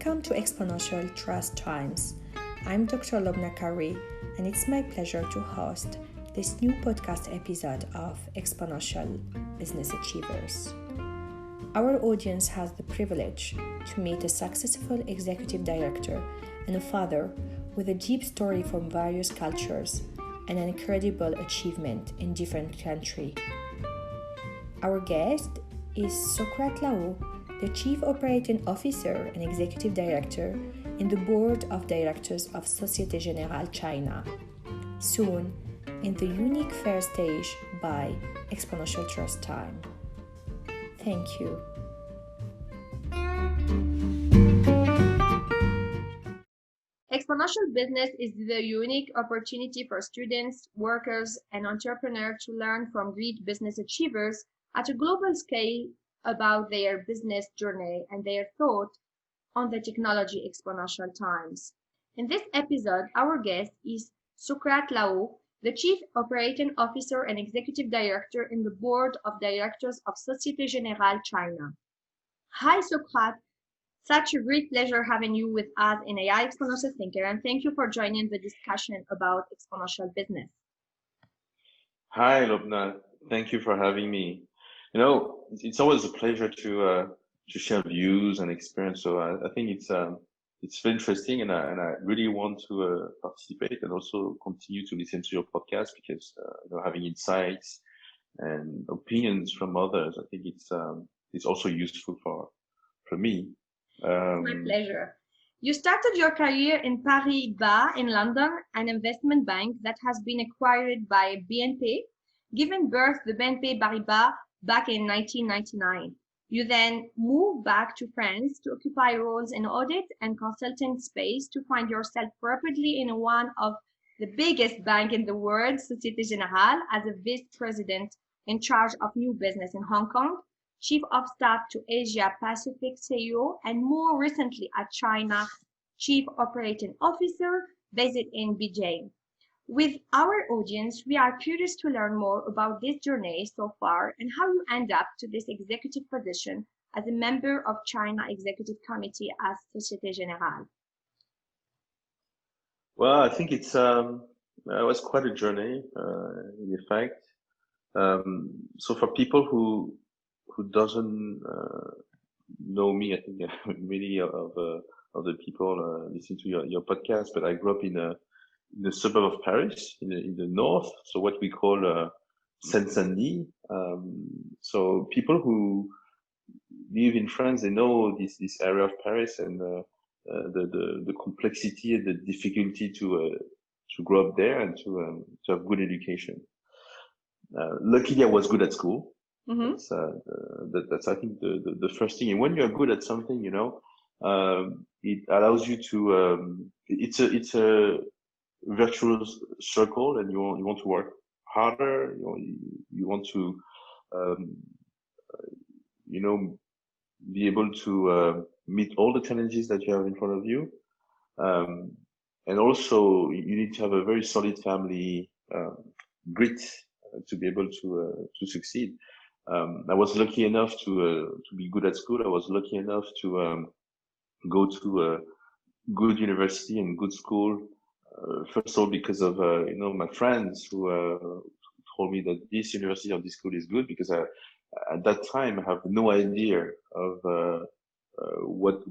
Welcome to Exponential Times. I'm Dr. Lobna Karoui, and it's my pleasure to host this new podcast episode of Exponential Business Achievers. Our audience has the privilege to meet a successful executive director and a father with a deep story from various cultures and an incredible achievement in different countries. Our guest is Socrate LAO, the Chief Operating Officer and Executive Director in the Board of Directors of Société Générale China, soon in the unique first stage by Exponential Times. Thank you. Exponential business is the unique opportunity for students, workers, and entrepreneurs to learn from great business achievers at a global scale about their business journey and their thought on the Technologies Exponential Times. In this episode, our guest is Socrate LAO, the Chief Operating Officer and Executive Director in the Board of Directors of Société Générale China. Hi, Socrate. Such a great pleasure having you with us in AI Exponential Thinker, and thank you for joining the discussion about exponential business. Hi, Lobna. Thank you for having me. You know, it's always a pleasure to share views and experience. So I think it's very interesting, and I really want to participate and also continue to listen to your podcast because having insights and opinions from others, I think it's also useful for me. My pleasure. You started your career in Paribas in London, an investment bank that has been acquired by BNP, giving birth to BNP Paribas back in 1999. You then moved back to France to occupy roles in audit and consulting space to find yourself rapidly in one of the biggest banks in the world, Société Générale, as a vice president in charge of new business in Hong Kong, Chief of Staff to Asia Pacific CEO, and more recently at China, Chief Operating Officer based in Beijing. With our audience, we are curious to learn more about this journey so far and how you end up to this executive position as a member of China Executive Committee at Société Générale. Well, I think it was quite a journey, in fact. So for people who doesn't know me, I think many of the people listen to your podcast, but I grew up in the suburb of Paris, in the north, so what we call Seine-Saint-Denis. So people who live in France, they know this area of Paris and the complexity and the difficulty to grow up there and to have good education. Luckily, I was good at school. Mm-hmm. That's I think the first thing. And when you're good at something, it allows you to. It's a virtuous circle, and you want to work harder. You want to, be able to meet all the challenges that you have in front of you, and also you need to have a very solid family grit to be able to succeed. I was lucky enough to be good at school. I was lucky enough to go to a good university and good school. First of all, because of my friends who told me that this university or this school is good, because at that time I have no idea of what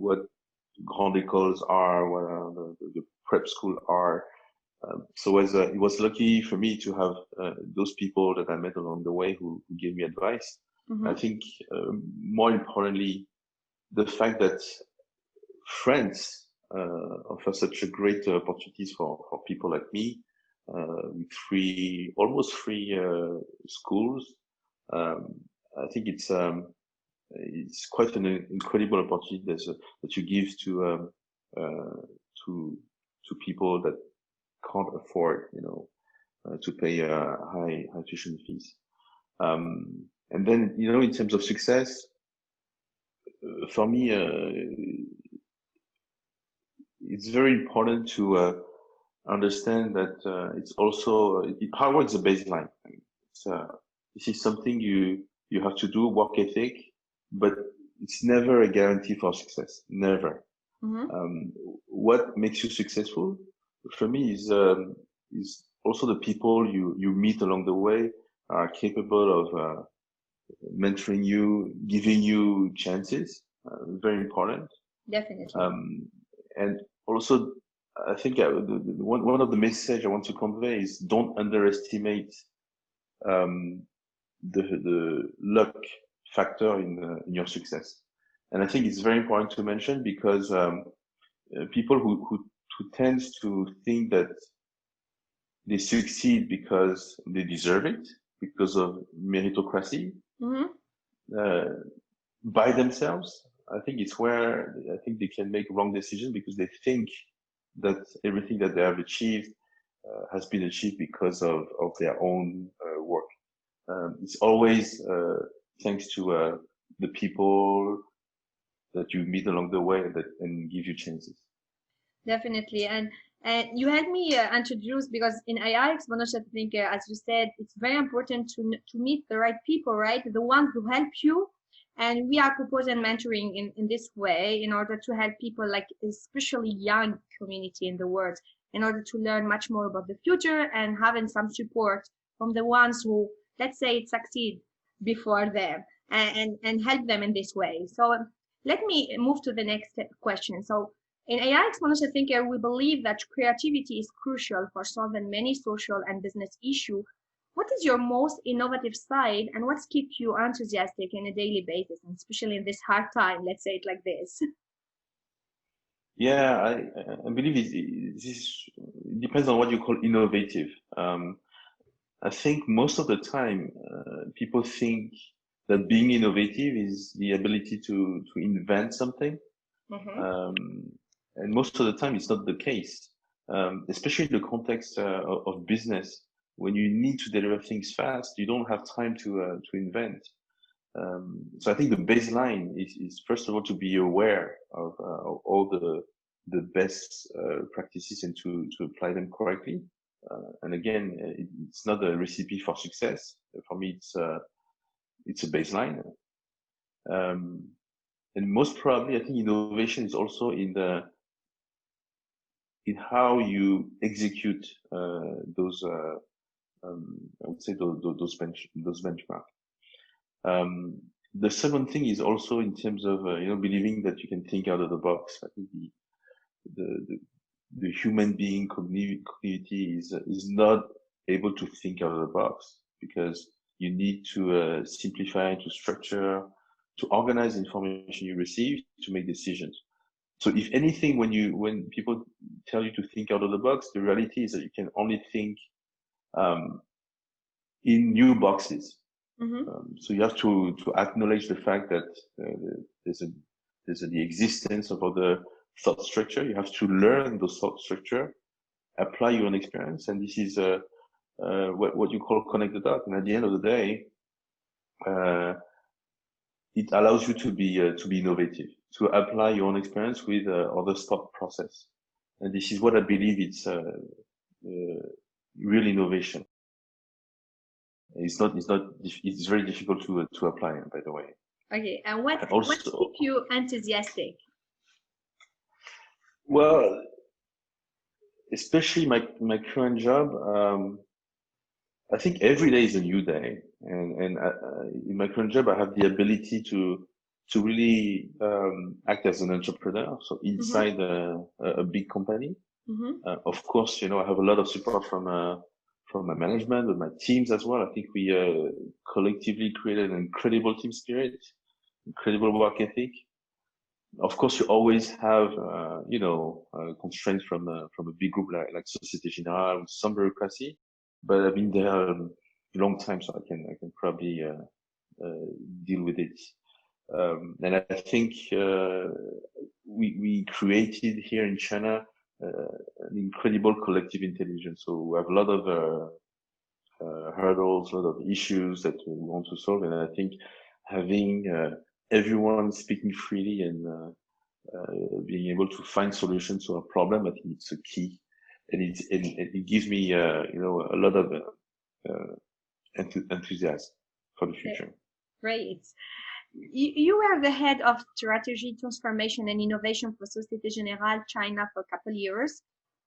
grand écoles are, what the prep school are. So it was lucky for me to have those people that I met along the way who gave me advice. Mm-hmm. I think more importantly, the fact that France offers such a great opportunities for people like me, with almost free schools. I think it's quite an incredible opportunity that you give to people that can't afford, to pay high tuition fees. And then, in terms of success, for me, it's very important to understand that it's also hard work is a baseline. This is something you have to do, work ethic, but it's never a guarantee for success. Never. What makes you successful for me is also the people you meet along the way are capable of mentoring you, giving you chances. Very important. Definitely. And also, I think one of the message I want to convey is don't underestimate the luck factor in your success. And I think it's very important to mention because people who tends to think that they succeed because they deserve it, because of meritocracy, by themselves, I think it's where I think they can make wrong decisions because they think that everything that they have achieved has been achieved because of their own work. It's always thanks to the people that you meet along the way and give you chances. Definitely. And you helped me introduce, because in AI Exponential, I think, as you said, it's very important to meet the right people, right? The ones who help you. And we are proposing mentoring in this way in order to help people, like especially young community in the world, in order to learn much more about the future and having some support from the ones who, let's say, succeed before them and help them in this way. So let me move to the next question. So in AI Exponential Thinker, we believe that creativity is crucial for solving many social and business issues. What is your most innovative side, and what's kept you enthusiastic on a daily basis, and especially in this hard time? Let's say it like this. Yeah, I believe this depends on what you call innovative. I think most of the time people think that being innovative is the ability to invent something. And most of the time it's not the case, especially in the context of business. When you need to deliver things fast, you don't have time to invent. So I think the baseline is first of all to be aware of all the best practices and to apply them correctly. And again, it's not a recipe for success. For me, it's a baseline. And most probably, I think innovation is also in how you execute those I would say those benchmarks. The second thing is also in terms of believing that you can think out of the box. I think the human being community is not able to think out of the box because you need to simplify, to structure, to organize information you receive, to make decisions. So if anything, when people tell you to think out of the box, the reality is that you can only think in new boxes. So you have to acknowledge the fact that there's the existence of other thought structure. You have to learn those thought structure, apply your own experience, and this is what you call connect the dot. And at the end of the day, it allows you to be innovative, to apply your own experience with other thought process. And this is what I believe it's real innovation. It's very difficult to apply, by the way. Okay, and what keeps you enthusiastic? Well, especially my current job, I think every day is a new day, and in my current job, I have the ability to really act as an entrepreneur. So inside a big company, of course, I have a lot of support from my management and my teams as well. I think we collectively created an incredible team spirit, incredible work ethic. Of course, you always have constraints from a big group like Société Générale with some bureaucracy. But I've been there a long time, so I can probably deal with it. And I think we created here in China an incredible collective intelligence. So we have a lot of hurdles, a lot of issues that we want to solve. And I think having everyone speaking freely and being able to find solutions to a problem, I think it's a key. And it gives me a lot of enthusiasm for the future. Great. you were the head of strategy, transformation, and innovation for Société Générale China for a couple of years.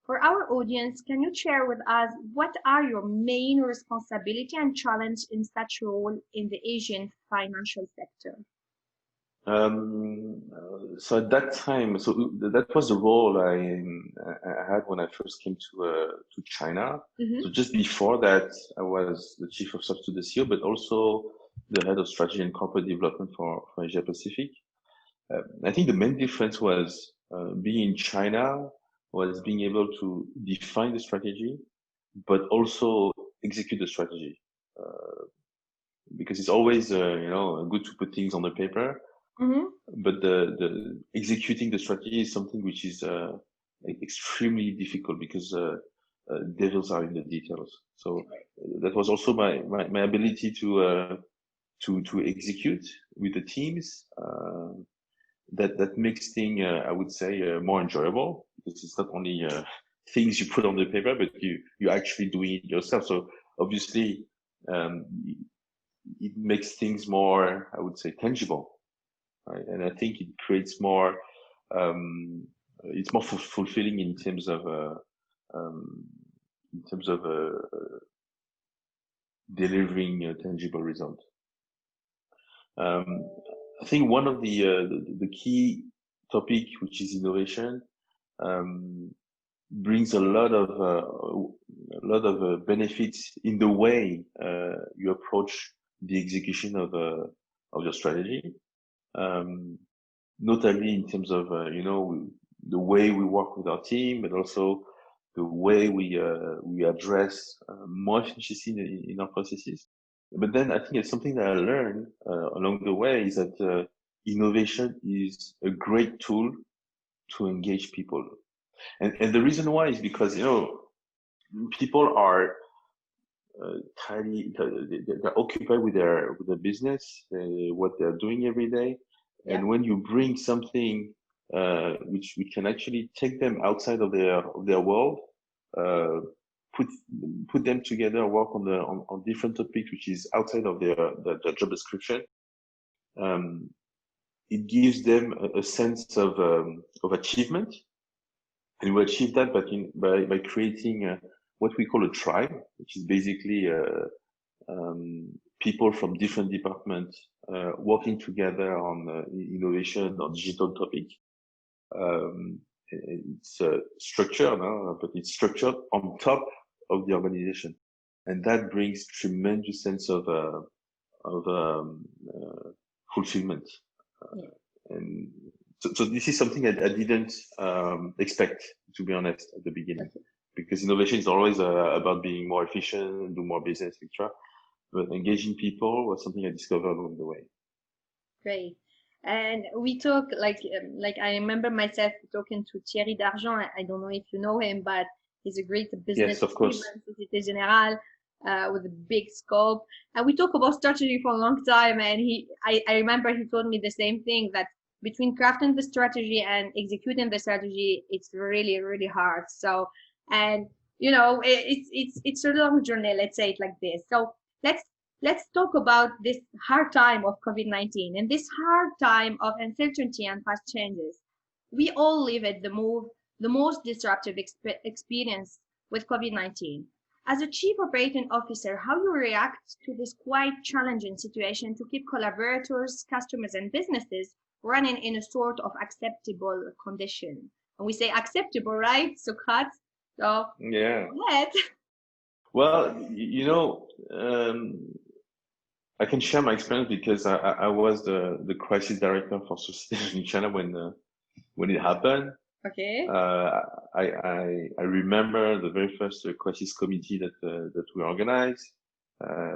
For our audience, can you share with us what are your main responsibility and challenge in such role in the Asian financial sector? So at that time, so that was the role I had when I first came to China. Mm-hmm. So just before that, I was the chief of staff to the CEO, but also the head of strategy and corporate development for Asia Pacific. I think the main difference was being in China was being able to define the strategy, but also execute the strategy. Because it's always, good to put things on the paper, Mm-hmm. but the executing the strategy is something which is extremely difficult because devils are in the details. So that was also my ability to execute with the teams. That makes things, I would say, more enjoyable because it's not only things you put on the paper, but you actually doing it yourself. So obviously, it makes things more, I would say, tangible, right? And I think it creates more, it's more fulfilling in terms of delivering a tangible result. I think one of the key topic, which is innovation, brings a lot of benefits in the way you approach the execution of your strategy, notably in terms of the way we work with our team, but also the way we address more efficiency in our processes. But then I think it's something that I learned along the way is that innovation is a great tool to engage people. And the reason why is because, people are they're occupied with their business, what they're doing every day. Yeah. And when you bring something which can actually take them outside of their world, put them together, work on different topics which is outside of their job description, it gives them a sense of achievement. And we achieve that by creating what we call a tribe, which is basically people from different departments working together on innovation or digital topic. It's structured, but it's structured on top of the organization, and that brings tremendous sense of fulfillment. And so this is something I didn't expect, to be honest, at the beginning, because innovation is always about being more efficient, do more business, etc. But engaging people was something I discovered along the way. Great. And we talk like I remember myself talking to Thierry Dargent. I don't know if you know him, but he's a great business. Yes, of course. Société Générale, with a big scope. And we talk about strategy for a long time. And I remember he told me the same thing, that between crafting the strategy and executing the strategy, it's really, really hard. So, and it's a long journey. Let's say it like this. So let's talk about this hard time of COVID-19 and this hard time of uncertainty and fast changes. We all live at the most disruptive experience with COVID-19. As a chief operating officer, how you react to this quite challenging situation to keep collaborators, customers, and businesses running in a sort of acceptable condition? And we say acceptable, right, Socrate? So yeah. Go ahead. Well, I can share my experience because I was the crisis director for Société in China when it happened. Okay. I remember the very first crisis committee that we organized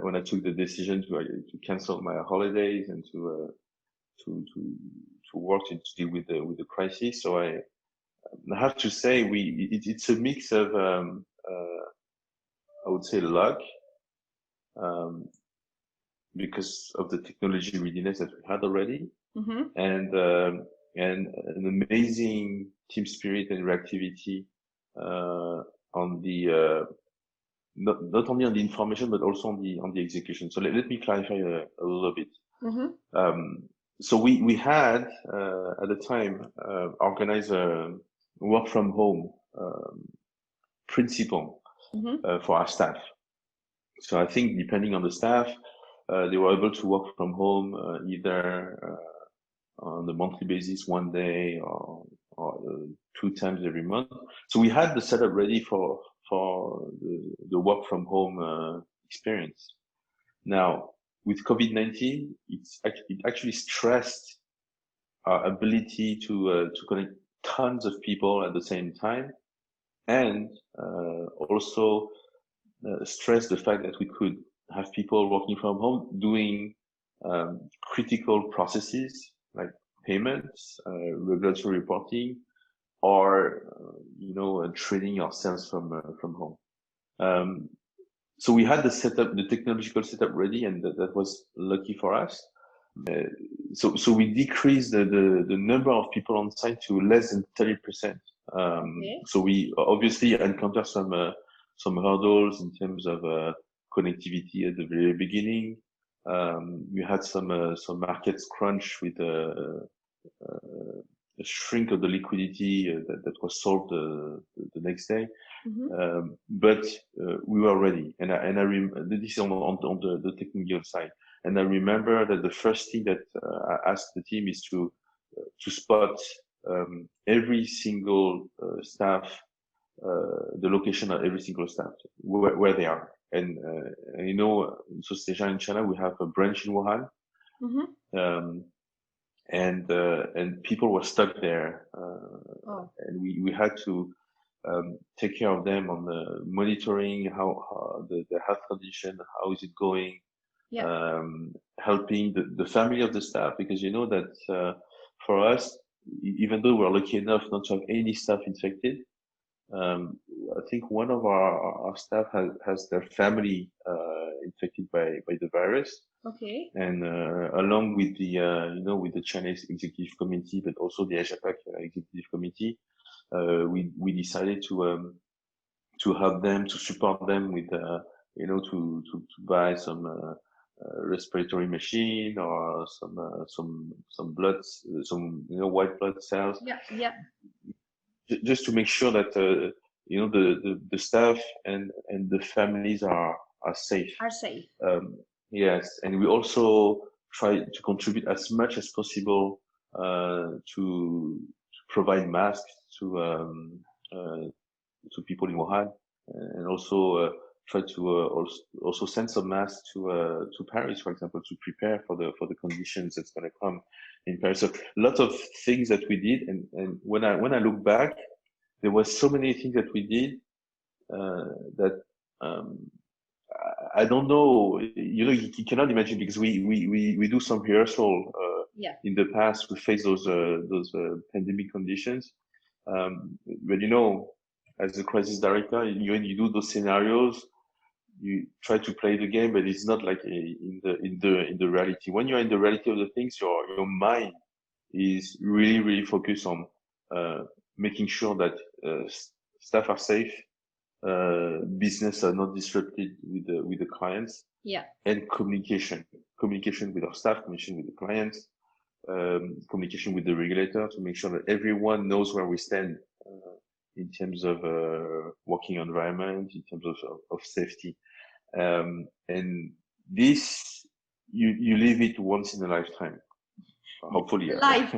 when I took the decision to cancel my holidays and to work to deal with the crisis. So I have to say it's a mix of I would say luck, because of the technology readiness that we had already, and an amazing team spirit and reactivity on the not only on the information but also on the execution. So let me clarify a little bit. so we had at the time organized a work from home principle for our staff. So I think depending on the staff, they were able to work from home either on a monthly basis, one day or 2 times every month. So we had the setup ready for the work from home experience. Now with COVID-19, it actually stressed our ability to connect tons of people at the same time, and also stress the fact that we could have people working from home doing critical processes like payments, regulatory reporting, or training ourselves from home. So we had the setup, the technological setup ready, and that was lucky for us. So we decreased the number of people on site to less than 30%. So we obviously encountered some hurdles in terms of connectivity at the very beginning. We had some markets crunch with a shrink of the liquidity that was solved the next day. But we were ready, and this is on the technical side. And I remember that the first thing that I asked the team is to spot every single staff, the location of every single staff, where they are. And in Société Générale in China, we have a branch in Wuhan, and people were stuck there, and we had to take care of them on the monitoring how the health condition, how is it going. Helping the family of the staff, because that for us, even though we're lucky enough not to have any staff infected, I think one of our staff has their family infected by the virus. Okay. And along with the with the Chinese executive committee, but also the Asia Pac executive committee, we decided to help them, to support them with to buy some respiratory machine or some blood, some white blood cells. Just to make sure that the staff and the families are safe. Yes, and we also try to contribute as much as possible to provide masks to people in Wuhan, and also try to also send some masks to Paris, for example, to prepare for the conditions that's going to come in Paris. So lots of things that we did, and when I look back, there was so many things that we did that I don't know. You cannot imagine, because we do some rehearsal in the past to face those pandemic conditions, but as a crisis director, when you do those scenarios, you try to play the game, but it's not like in the reality. When you're in the reality of the things, your mind is really focused on making sure that staff are safe, business are not disrupted with the clients, and communication with our staff, communication with the clients, communication with the regulator, to make sure that everyone knows where we stand in terms of working environment, in terms of safety, and this you live it once in a lifetime, hopefully. Life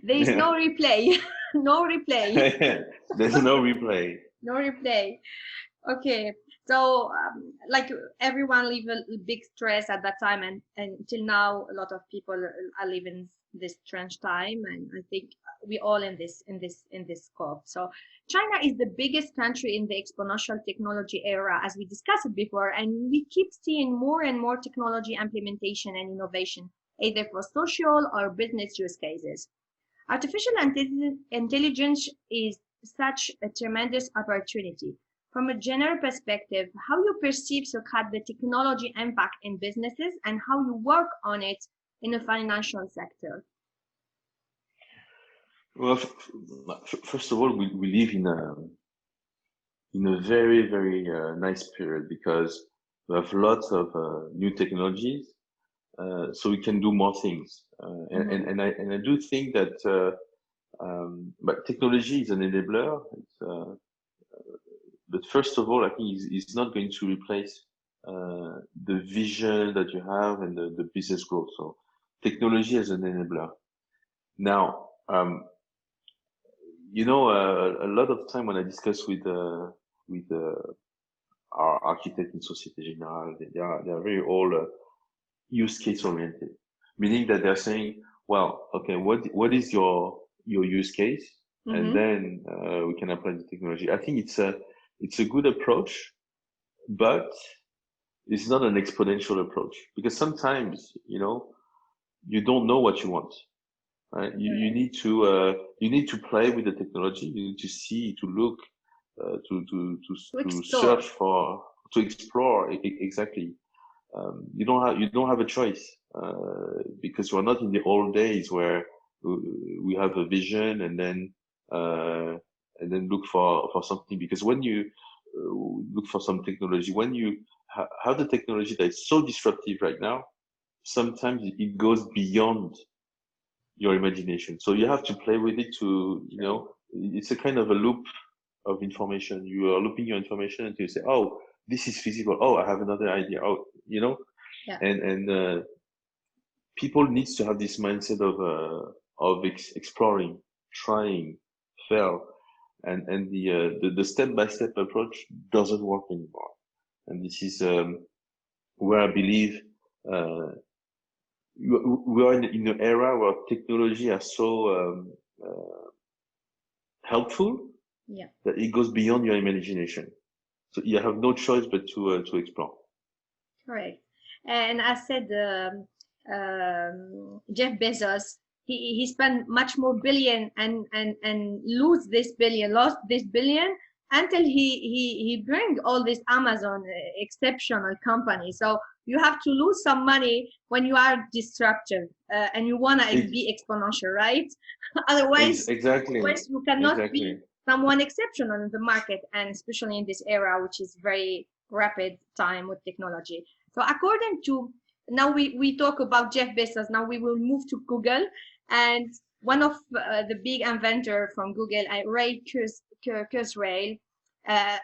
there is no replay. No replay. There's no replay. No replay. Okay, so like everyone live a big stress at that time, and until now a lot of people are living this strange time, and I think we all in this scope. So China is the biggest country in the exponential technology era, as we discussed it before, and we keep seeing more and more technology implementation and innovation, either for social or business use cases. Artificial intelligence is such a tremendous opportunity. From a general perspective, how you perceive Socrate the technology impact in businesses, and how you work on it in the financial sector? Well, first of all, we live in a very nice period, because we have lots of new technologies, so we can do more things. And I do think that, but technology is an enabler. But first of all, I think it's not going to replace the vision that you have and the business growth. So technology as an enabler. Now, you know, a lot of time when I discuss with our architect in Société Générale, they are very all use case oriented, meaning that they're saying, well, okay, what is your use case? And then we can apply the technology. I think it's a good approach, but it's not an exponential approach, because sometimes, you know, you don't know what you want. Right? You need to play with the technology. You need to see, to look, to search for, to explore. Exactly. You don't have a choice, because we're not in the old days where we have a vision and then look for something. Because when you look for some technology, when you have the technology that is so disruptive right now, sometimes it goes beyond your imagination. So you have to play with it to, you know, it's a kind of a loop of information. You are looping your information until you say, oh, this is feasible. Oh, I have another idea. Oh, you know, and people needs to have this mindset of exploring, trying, fail, and the step-by-step approach doesn't work anymore. And this is where I believe we are in an era where technology are so helpful that it goes beyond your imagination. So you have no choice but to explore. Correct. And as said, Jeff Bezos, he spent much more billion and lost this billion until he bring all this Amazon exceptional company. So you have to lose some money when you are disruptive and you want to be exponential, right? Otherwise, you cannot be someone exceptional in the market, and especially in this era, which is very rapid time with technology. So according to, now we talk about Jeff Bezos, now we will move to Google, and one of the big inventor from Google, Ray Kurzweil,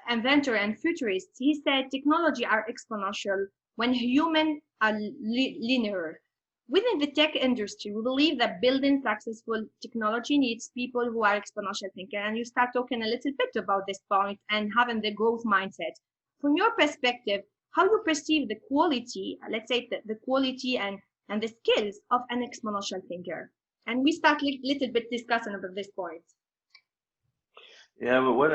inventor and futurist, he said technology are exponential when humans are linear. Within the tech industry, we believe that building successful technology needs people who are exponential thinkers. And you start talking a little bit about this point and having the growth mindset. From your perspective, how you perceive the quality, let's say the quality and the skills of an exponential thinker? And we start a little bit discussing about this point. Yeah, but what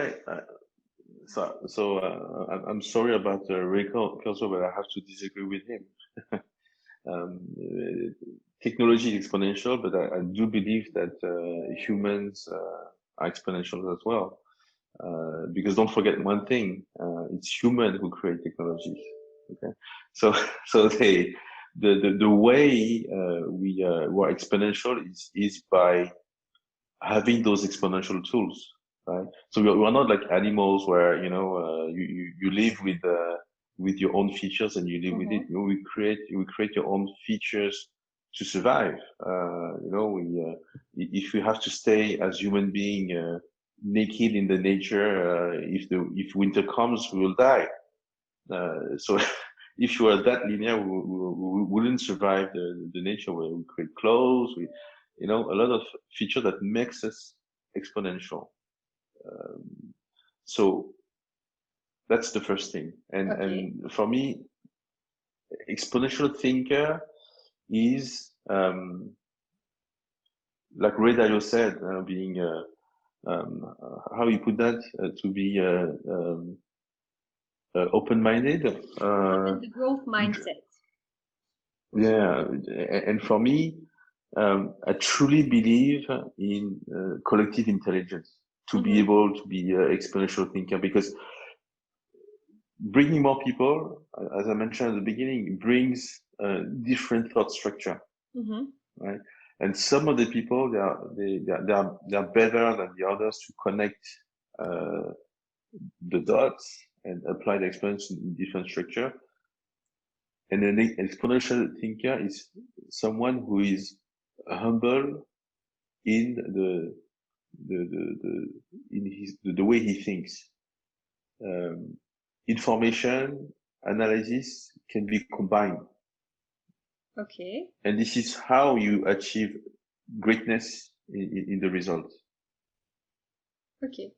I'm sorry about Ray Kurzweil, but I have to disagree with him. Technology is exponential, but I do believe that humans are exponential as well. Because don't forget one thing, it's humans who create technologies. Okay, so the way we are exponential is by having those exponential tools, right? So we are not like animals where, you know, you live with your own features and you live with it. You know, we create your own features to survive. You know, if we have to stay as human being naked in the nature, if winter comes, we will die. So if you are that linear, we wouldn't survive the nature where we create clothes. You know, a lot of feature that makes us exponential. So that's the first thing. And for me, exponential thinker is, like Ray Dalio said, being, how you put that, to be open-minded. The growth mindset. Yeah, and for me, I truly believe in collective intelligence to be able to be an exponential thinker, because bringing more people, as I mentioned at the beginning, brings different thought structure, right? And some of the people, they are better than the others to connect the dots and apply the experience in different structure. And an exponential thinker is someone who is humble in the way he thinks. Information analysis can be combined. Okay. And this is how you achieve greatness in the result. Okay.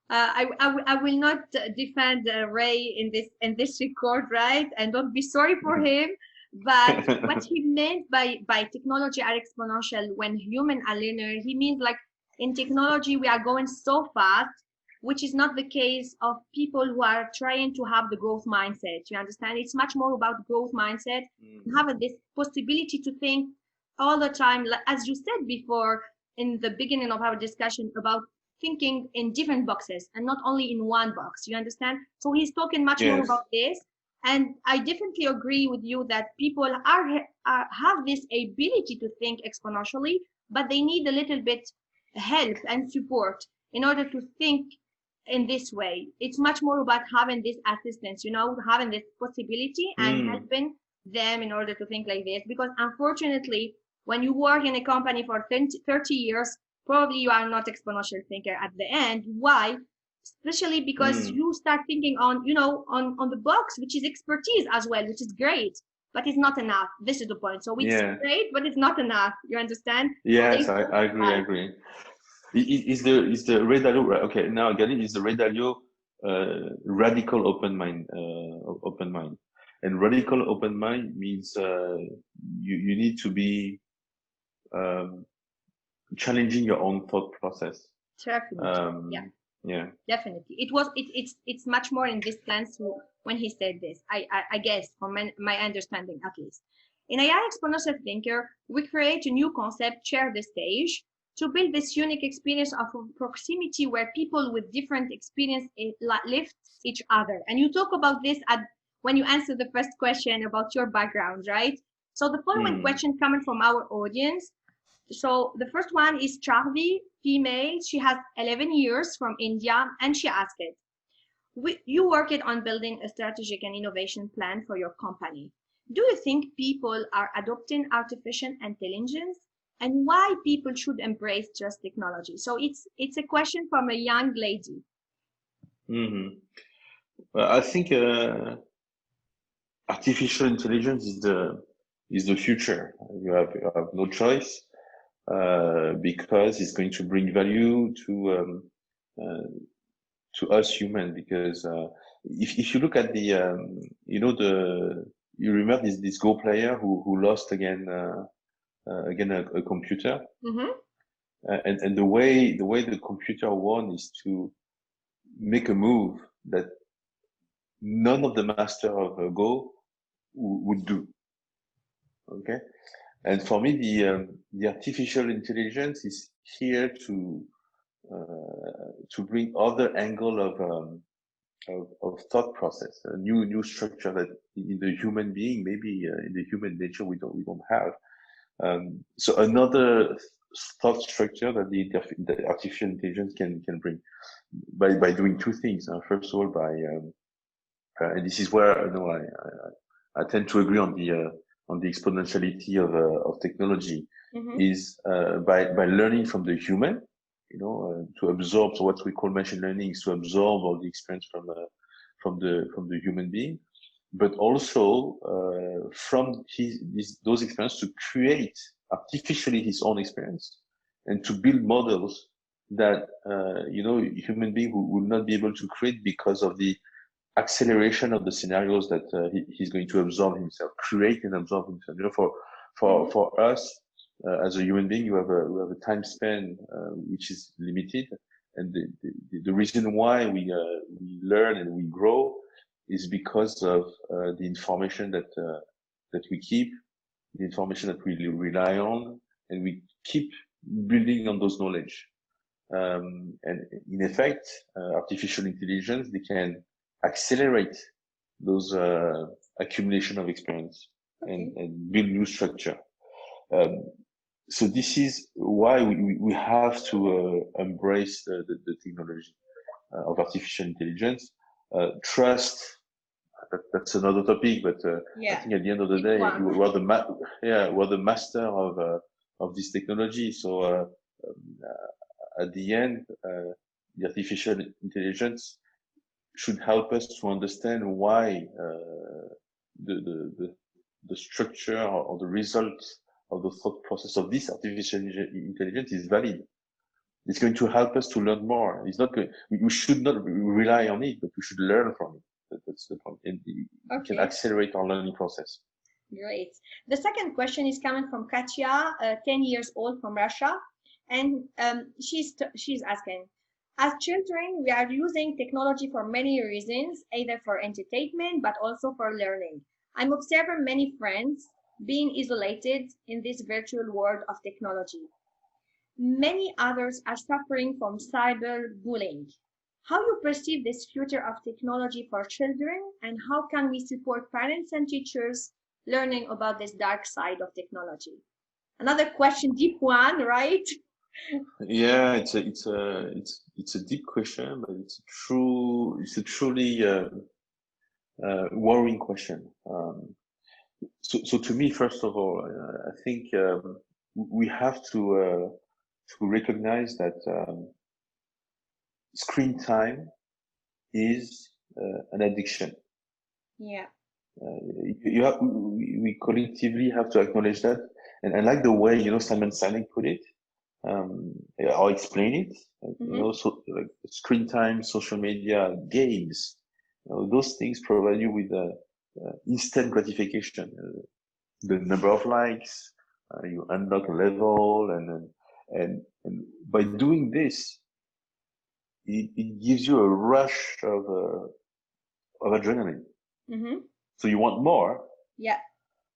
I will not defend Ray in this record, right? And don't be sorry for him. But what he meant by technology are exponential when human are linear, he means like in technology we are going so fast, which is not the case of people who are trying to have the growth mindset. You understand? It's much more about growth mindset, having this possibility to think all the time, as you said before in the beginning of our discussion about thinking in different boxes and not only in one box. You understand? So he's talking much more about this. And I definitely agree with you that people have this ability to think exponentially, but they need a little bit help and support in order to think in this way. It's much more about having this assistance, having this possibility and helping them in order to think like this. Because unfortunately, when you work in a company for 30 years, probably you are not exponential thinker at the end. Why? Especially because you start thinking on the box, which is expertise as well, which is great, but it's not enough. This is the point. So it's great, but it's not enough. You understand? Yes, I agree. Is the Ray Dalio, okay, now I get it, is the Ray Dalio radical open mind. And radical open mind means you need to be challenging your own thought process. Definitely. Yeah, definitely. It's much more in this sense when he said this. I guess from my understanding at least. In AI Exponential Thinker, we create a new concept, share the stage, to build this unique experience of proximity where people with different experience lift each other. And you talk about this when you answer the first question about your background, right? So the following question coming from our audience. So the first one is Charvi, female. She has 11 years from India, and she asked it. You worked on building a strategic and innovation plan for your company. Do you think people are adopting artificial intelligence, and why people should embrace trust technology? So it's a question from a young lady. Well, I think artificial intelligence is the future. You have no choice. Because it's going to bring value to us human. Because if you look at the you remember this Go player who lost again a computer, and the way the computer won is to make a move that none of the master of Go would do. Okay. And for me, the artificial intelligence is here to bring other angle of thought process, a new structure that in the human being, maybe in the human nature we don't have. So another thought structure that the artificial intelligence can bring by doing two things. First of all, by and this is where I tend to agree on the exponentiality of technology, is by learning from the human, to absorb. So what we call machine learning is to absorb all the experience from the human being, but also from those experiences to create artificially his own experience and to build models that human being would not be able to create because of the acceleration of the scenarios that he's going to absorb himself, create and absorb himself. For us as a human being, we have a time span which is limited, and the reason why we learn and we grow is because of the information that we keep, the information that we rely on, and we keep building on those knowledge. And in effect, artificial intelligence, they can accelerate those accumulation of experience and build new structure. So this is why we have to embrace the technology of artificial intelligence. Trust that's another topic. But I think at the end of the day, we're the master of this technology. So at the end, the artificial intelligence should help us to understand why the structure or the result of the thought process of this artificial intelligence is valid. It's going to help us to learn more. It's not going, we should not rely on it, but we should learn from it. That's the point. And it can accelerate our learning process. Great. The second question is coming from Katya, 10 years old from Russia. And she's asking, as children, we are using technology for many reasons, either for entertainment, but also for learning. I'm observing many friends being isolated in this virtual world of technology. Many others are suffering from cyberbullying. How you perceive this future of technology for children, and how can we support parents and teachers learning about this dark side of technology? Another question, deep one, right? Yeah, it's a deep question, but it's a truly worrying question. So to me, first of all, I think we have to recognize that screen time is an addiction. Yeah. We collectively have to acknowledge that, and I like the way Simon Sinek put it. I'll explain it. So like screen time, social media, games, those things provide you with instant gratification. The number of likes, you unlock a level, and by doing this, it gives you a rush of adrenaline. So you want more. Yeah.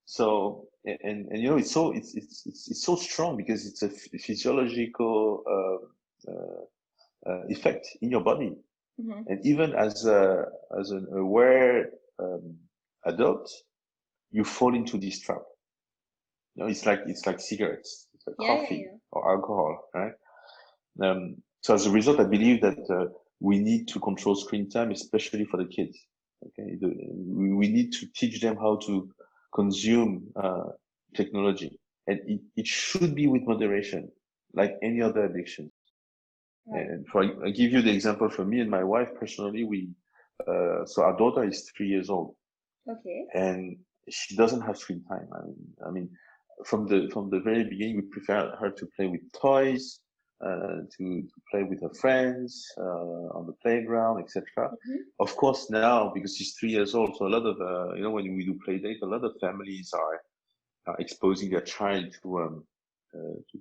So and it's so strong because it's a physiological effect in your body, and even as an aware adult, you fall into this trap. It's like cigarettes, it's like coffee or alcohol, right? So as a result, I believe that we need to control screen time, especially for the kids. Okay, we need to teach them how to consume technology, and it should be with moderation, like any other addiction. Right. And I give you the example for me and my wife personally. So our daughter is 3 years old. Okay. And she doesn't have screen time. I mean, from the very beginning, we prefer her to play with toys, to play with her friends on the playground, etc. Of course, now because she's 3 years old, so a lot of when we do play date, a lot of families are exposing their child to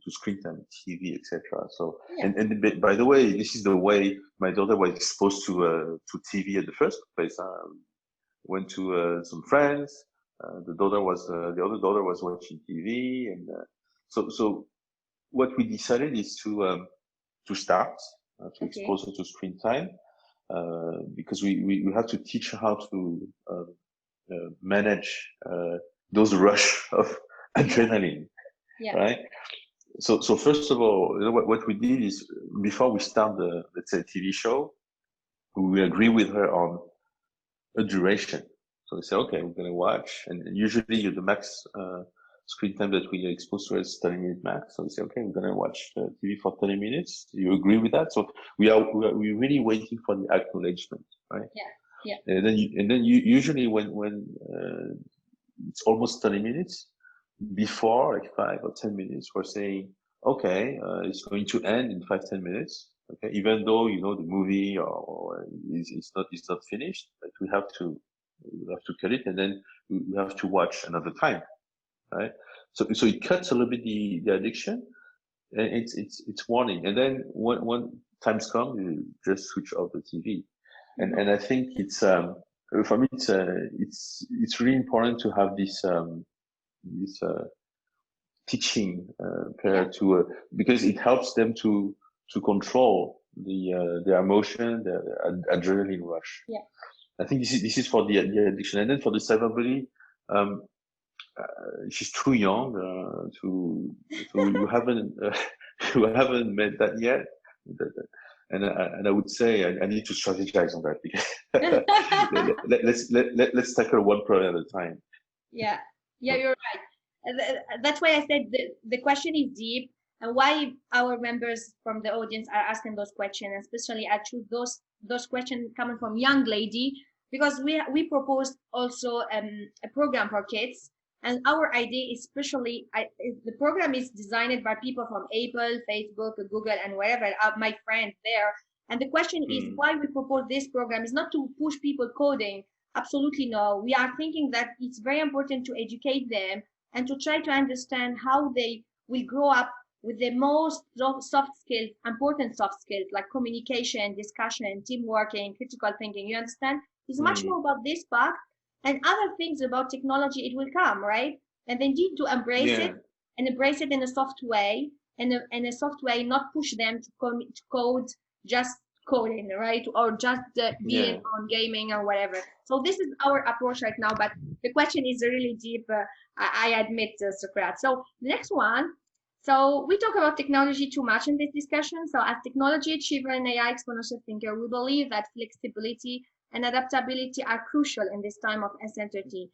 screen time, TV, etc. So and by the way, this is the way my daughter was exposed to TV at the first place. Went to some friends. The other daughter was watching TV, and so what we decided is to start to expose her to screen time, because we have to teach her how to manage those rush of adrenaline, right? So first of all, what we did is, before we start the, let's say, TV show, we agree with her on a duration. So we say, okay, we're going to watch, and usually the max screen time that we are exposed to is 30-minute max. So we say, okay, we're going to watch TV for 30 minutes. Do you agree with that? So we're really waiting for the acknowledgement, right? Yeah. And then usually when it's almost 30 minutes, before, like 5 or 10 minutes, we're saying, okay, it's going to end in 5-10 minutes. Okay, even though the movie or it's not finished, but we have to cut it, and then we have to watch another time, right? So it cuts a little bit the addiction, and it's warning. And then when times come, you just switch off the TV, and I think it's for me it's really important to have this teaching period because it helps them to control their emotion, their adrenaline rush. Yeah. I think this is for the addiction, and then for the cyberbullying, she's too young to you haven't met that yet, and I would say I need to strategize on that, because Let's tackle one problem at a time. Yeah, you're right. That's why I said the question is deep, and why our members from the audience are asking those questions, especially I choose those questions coming from young lady, because we proposed also a program for kids, and our idea is the program is designed by people from Apple, Facebook, Google, and wherever, my friends there. And the question is why we propose this program is not to push people coding. Absolutely no. We are thinking that it's very important to educate them and to try to understand how they will grow up with the most soft skills, important soft skills like communication, discussion, team working, critical thinking. You understand? It's much more about this part, and other things about technology. It will come, right? And they need to embrace it, and embrace it in a soft way, and in a soft way, not push them to code just coding, right? Or just being on gaming or whatever. So this is our approach right now, but the question is really deep. I admit, Socrate. So the next one. So we talk about technology too much in this discussion. So as technology achiever and AI exponential thinker, we believe that flexibility and adaptability are crucial in this time of uncertainty.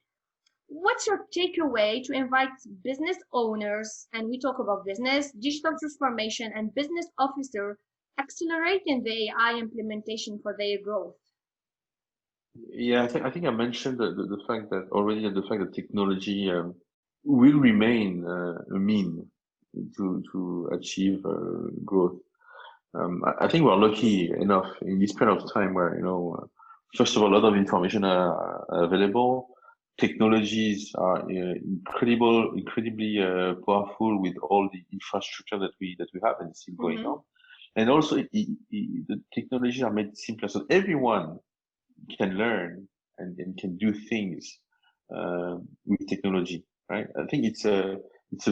What's your takeaway to invite business owners, and we talk about business, digital transformation, and business officer accelerating the AI implementation for their growth? Yeah, I think I mentioned the fact that already, the fact that technology will remain a mean to achieve growth. I think we're lucky enough in this period of time where, first of all, a lot of information are available. Technologies are incredibly powerful with all the infrastructure that we have, and it's still going on. And also, the technologies are made simpler, so everyone can learn and can do things with technology, right? I think it's a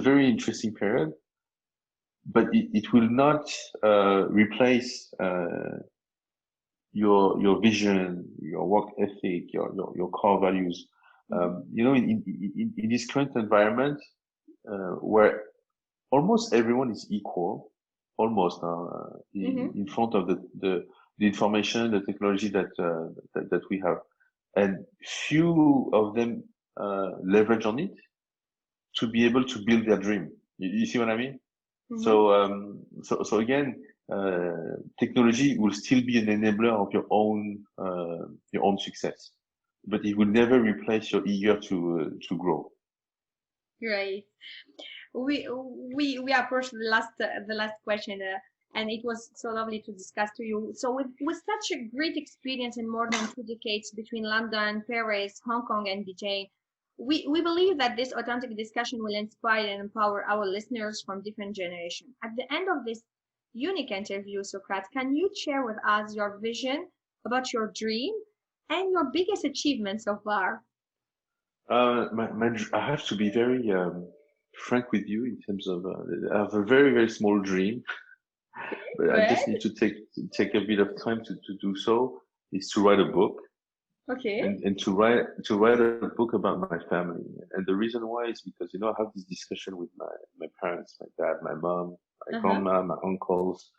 very interesting period, but it will not replace your vision, your work ethic, your core values. In this current environment where almost everyone is equal, almost in front of the information, the technology that we have, and few of them leverage on it to be able to build their dream. You see what I mean? So again, technology will still be an enabler of your own success, but it will never replace your eager to grow. Right. We approached the last question, and it was so lovely to discuss to you. So with such a great experience in more than 2 decades between London, Paris, Hong Kong, and Beijing, we believe that this authentic discussion will inspire and empower our listeners from different generations. At the end of this unique interview, Socrate, can you share with us your vision about your dream and your biggest achievement so far? I have to be very frank with you in terms of I have a very, very small dream, but I just need to take a bit of time to do so. Is to write a book. Okay. And to write a book about my family. And the reason why is because, I have this discussion with my parents, my dad, my mom, my grandma, my uncles,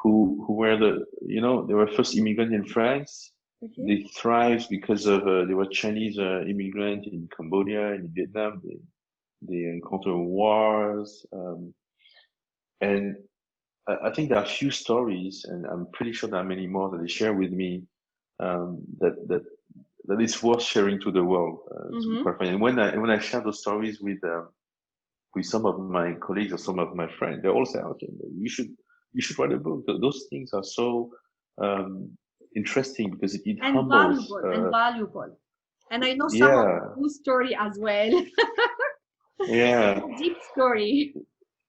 who were they were first immigrants in France. Okay. They thrived because of, they were Chinese immigrants in Cambodia and in Vietnam. They encountered wars. And I think there are a few stories, and I'm pretty sure there are many more that they share with me, that it's worth sharing to the world. To be quite frank. And when I share those stories with some of my colleagues or some of my friends, they all say, "Okay, you should write a book." Those things are so interesting because it humbles and valuable. And I know some of your story as well. Yeah, deep story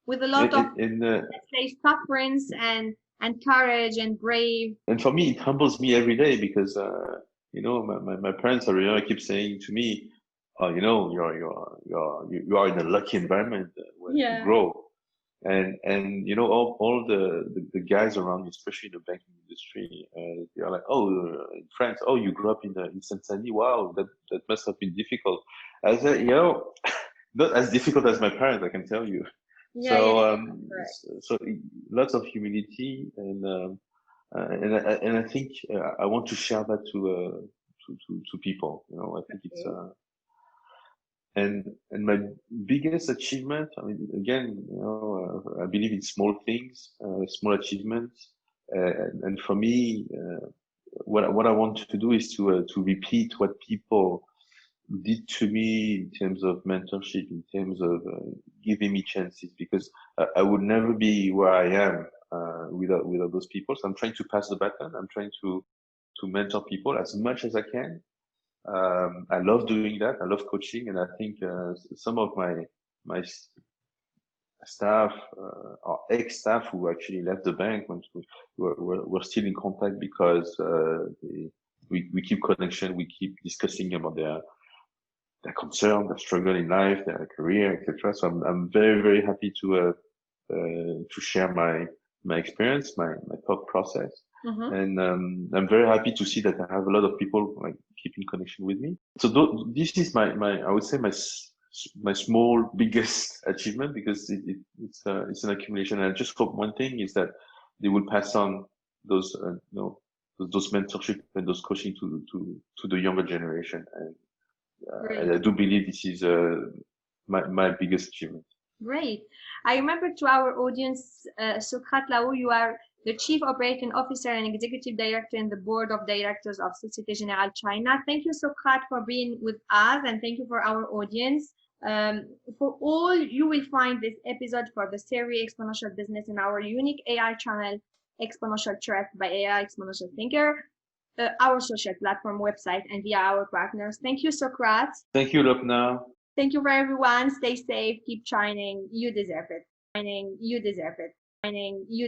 with a lot of let's say sufferings and courage and brave. And for me, it humbles me every day because my parents are keep saying to me, "Oh, you are in a lucky environment where you grow." And all the guys around me, especially in the banking industry, they are like, "Oh, in France, oh, you grew up in Saint-Denis. Wow, that must have been difficult." I said, not as difficult as my parents, I can tell you. So lots of humility, and And I think I want to share that to people. You know, I think it's and my biggest achievement. I mean, again, you know, I believe in small things, small achievements, and for me, what I want to do is to repeat what people did to me in terms of mentorship, in terms of giving me chances, because I would never be where I am without those people. So I'm trying to pass the baton. I'm trying to mentor people as much as I can. I love doing that. I love coaching, and I think some of my staff or ex-staff who actually left the bank we're still in contact because we keep connection. We keep discussing about their concern, their struggle in life, their career, etc. So I'm very, very happy to share my experience, my thought process. And I'm very happy to see that I have a lot of people like keeping connection with me. So this is my I would say my small biggest achievement, because it's an accumulation. And I just hope one thing is that they will pass on those those mentorship and those coaching to the younger generation. And I do believe this is my biggest achievement. Great. I remember to our audience, Socrate LAO, you are the Chief Operating Officer and Executive Director in the Board of Directors of Société Générale China. Thank you, Socrate, for being with us, and thank you for our audience. For all, you will find this episode for the series Exponential Business in our unique AI channel, Exponential Trust by AI Exponential Thinker, our social platform website, and via our partners. Thank you, Socrate. Thank you, Lobna. Thank you for everyone. Stay safe. Keep shining. You deserve it. Shining. You deserve it. Shining. You